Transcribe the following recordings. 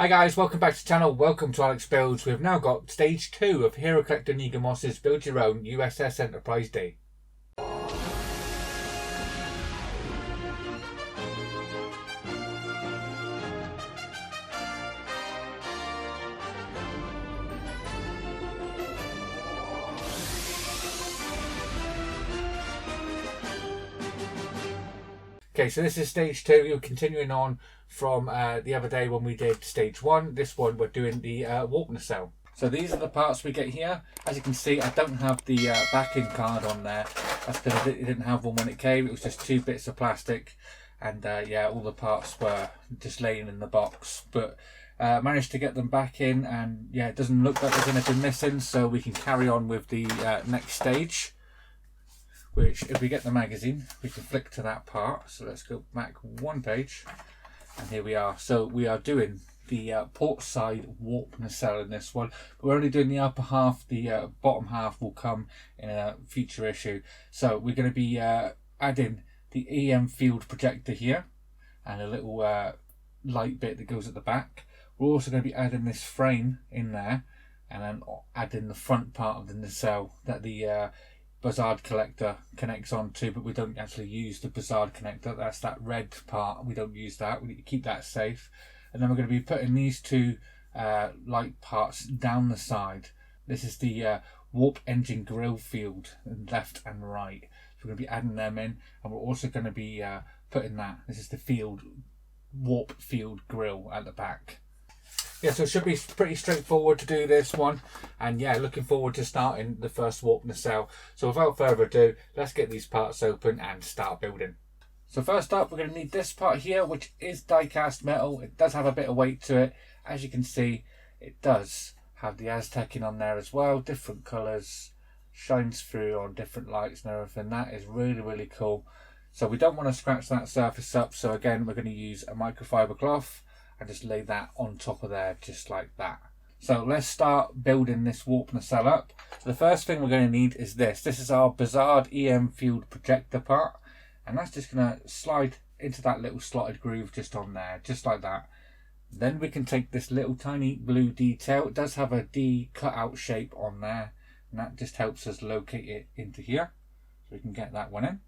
Hi guys, welcome back to the channel, welcome to Alex Builds. We've now got stage 2 of Hero Collector Niga Moss's Build Your Own USS Enterprise D. Okay, so this is stage 2. You're continuing on from the other day when we did stage 1. This one we're doing the warp nacelle. So these are the parts we get here. As you can see, I don't have the backing card on there. That's because it didn't have one when it came. It was just 2 bits of plastic, and yeah, all the parts were just laying in the box. But managed to get them back in, and yeah, it doesn't look like there's anything missing, so we can carry on with the next stage. Which, if we get the magazine, we can flick to that part. So let's go back 1 page, and here we are. So we are doing the port side warp nacelle in this one. We're only doing the upper half. The bottom half will come in a future issue. So we're going to be adding the EM field projector here, and a little light bit that goes at the back. We're also going to be adding this frame in there, and then adding the front part of the nacelle that the Buzzard collector connects onto, but we don't actually use the Buzzard connector. That's that red part. We don't use that. We need to keep that safe. And then we're going to be putting these 2 light parts down the side. This is the warp engine grill field, left and right. So we're going to be adding them in, and we're also going to be putting that. This is the field warp field grill at the back. Yeah, so it should be pretty straightforward to do this one. And yeah, looking forward to starting the first warp nacelle. So without further ado, let's get these parts open and start building. So first up, we're going to need this part here, which is die-cast metal. It does have a bit of weight to it. As you can see, it does have the Aztecing on there as well. Different colours, shines through on different lights and everything. That is really, really cool. So we don't want to scratch that surface up. So again, we're going to use a microfiber cloth and just lay that on top of there, just like that. So let's start building this warp nacelle up. So the first thing we're going to need is this. This is our Buzzard EM field projector part, and that's just going to slide into that little slotted groove just on there, just like that. Then we can take this little tiny blue detail. It does have a D cutout shape on there, and that just helps us locate it into here. So we can get that one in.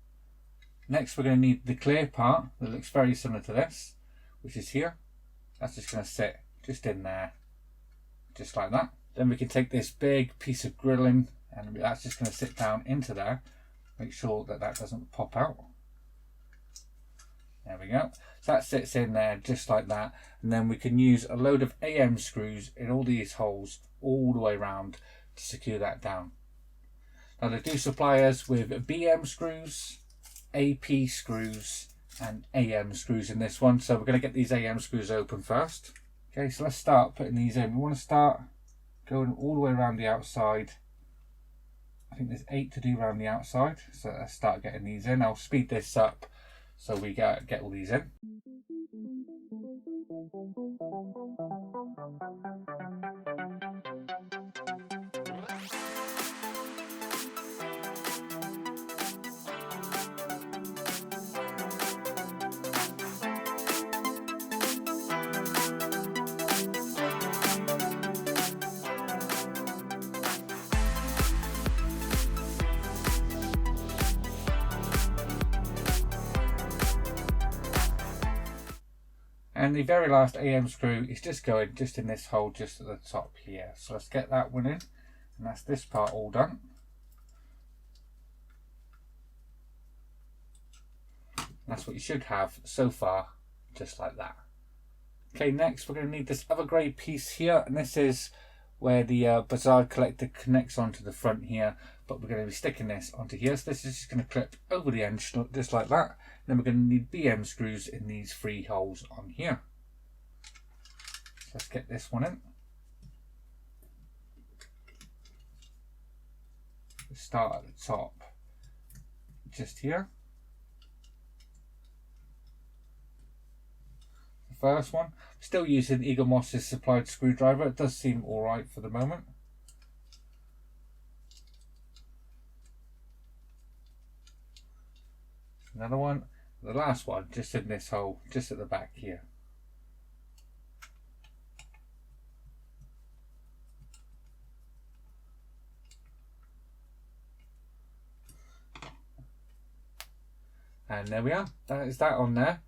Next, we're going to need the clear part that looks very similar to this, which is here. That's just going to sit just in there, just like that. Then we can take this big piece of grilling, and that's just going to sit down into there. Make sure that that doesn't pop out. There we go. So that sits in there just like that. And then we can use a load of AM screws in all these holes all the way around to secure that down. Now they do supply us with BM screws, AP screws, and AM screws in this one. So we're going to get these AM screws open first. Okay, so let's start putting these in. We want to start going all the way around the outside. I think there's 8 to do around the outside. So let's start getting these in. I'll speed this up so we get all these in. And the very last AM screw is just going just in this hole just at the top here. So let's get that one in, and that's this part all done. And that's what you should have so far, just like that. Okay, next we're going to need this other grey piece here, and this is where the Buzzard collector connects onto the front here, but we're going to be sticking this onto here. So this is just going to clip over the end just like that. Then we're going to need BM screws in these 3 holes on here. So let's get this one in. We'll start at the top, just here. The first one, still using Eagle Moss's supplied screwdriver. It does seem alright for the moment. Another one. The last one just in this hole, just at the back here. And there we are. That is that on there.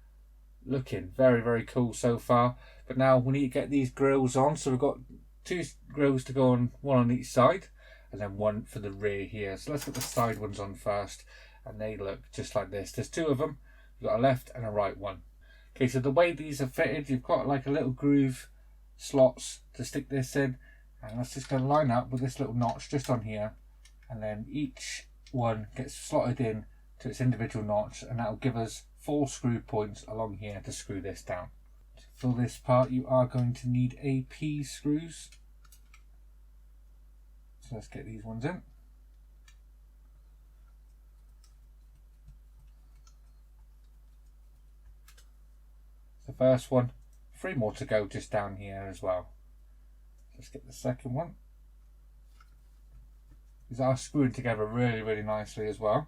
Looking very, very cool so far. But now we need to get these grills on. So we've got 2 grills to go on, one on each side, and then one for the rear here. So let's get the side ones on first. And they look just like this. There's 2 of them. We've got a left and a right one. Okay, so the way these are fitted, you've got like a little groove slots to stick this in. And that's just going to line up with this little notch just on here. And then each one gets slotted in to its individual notch, and that will give us 4 screw points along here to screw this down. To fill this part, you are going to need AP screws. So let's get these ones in. The first one, 3 more to go just down here as well. Let's get the second one. These are screwing together really, really nicely as well.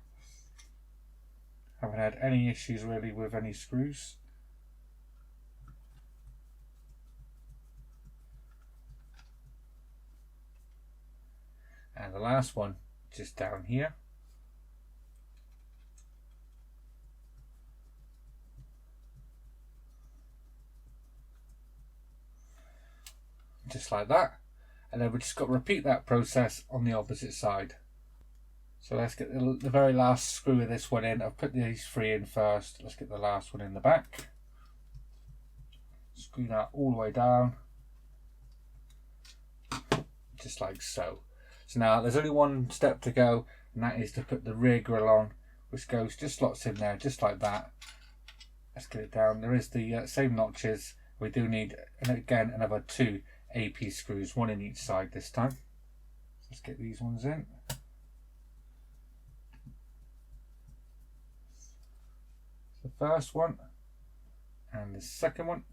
Haven't had any issues really with any screws. And the last one just down here. Just like that. And then we just got to repeat that process on the opposite side. So let's get the very last screw of this one in. I've put these 3 in first. Let's get the last one in the back. Screw that all the way down. Just like so. So now there's only one step to go, and that is to put the rear grill on, which goes just slots in there, just like that. Let's get it down. There is the same notches. We do need, and again, another 2 AP screws, 1 in each side this time. Let's get these ones in. The first one and the second one.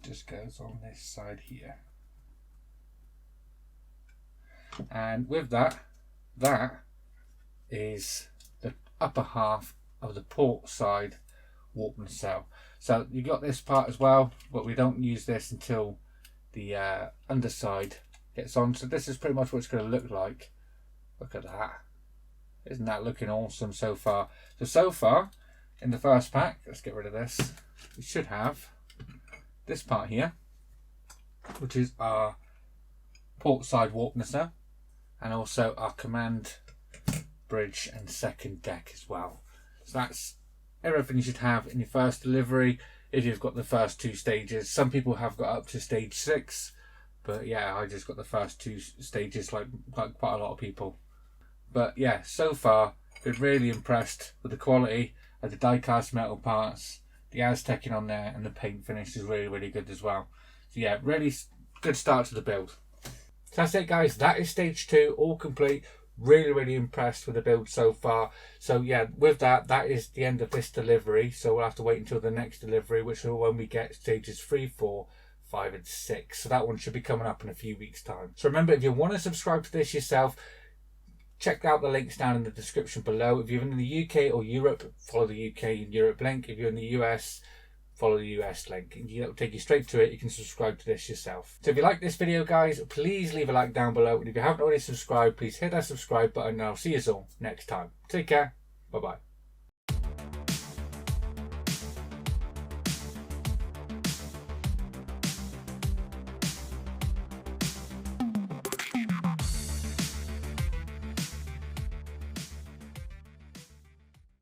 Just goes on this side here. And with that, that is the upper half of the port side warp nacelle. So you got this part as well, but we don't use this until the underside gets on. So this is pretty much what it's going to look like. Look at that. Isn't that looking awesome so far? So far in the first pack, let's get rid of this. We should have this part here, which is our port side warp nacelle, and also our command bridge and second deck as well. So that's everything you should have in your first delivery if you've got the first 2 stages. Some people have got up to stage 6, but yeah, I just got the first 2 stages like quite a lot of people. But yeah, so far been really impressed with the quality of the die cast metal parts. The Aztecing on there and the paint finish is really, really good as well. So yeah, really good start to the build. So that's it guys, that is stage 2 all complete. Really, really impressed with the build so far. So yeah, with that, that is the end of this delivery. So we'll have to wait until the next delivery, which will when we get stages 3, 4, 5 and 6. So that one should be coming up in a few weeks time. So remember, if you want to subscribe to this yourself, check out the links down in the description below. If you're in the UK or Europe, follow the UK and Europe link. If you're in the US, follow the US link. It'll take you straight to it. You can subscribe to this yourself. So if you like this video, guys, please leave a like down below. And if you haven't already subscribed, please hit that subscribe button. And I'll see you all next time. Take care. Bye-bye.